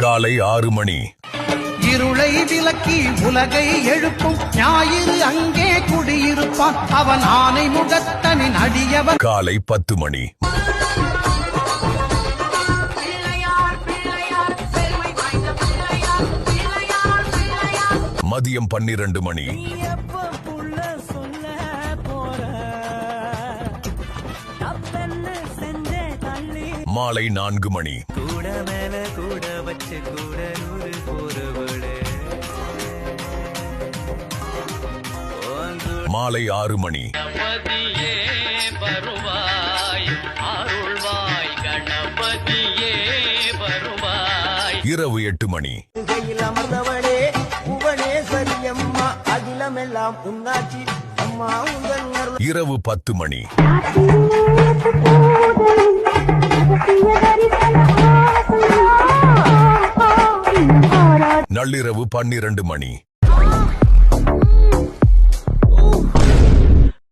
காலை 6 மணி. இருளை விலக்கி உலகை எழுப்பும் ஞாயிறு அங்கே குடியிருப்பான். அவன் ஆனை முகத்தனின் அடியவன். காலை 10 மணி. மதியம் 12 மணி. மாலை 4 மணி. மாலை 6 மணி. இரவு 8 மணி. இரவு 10 மணி. நள்ளிரவு 12 மணி.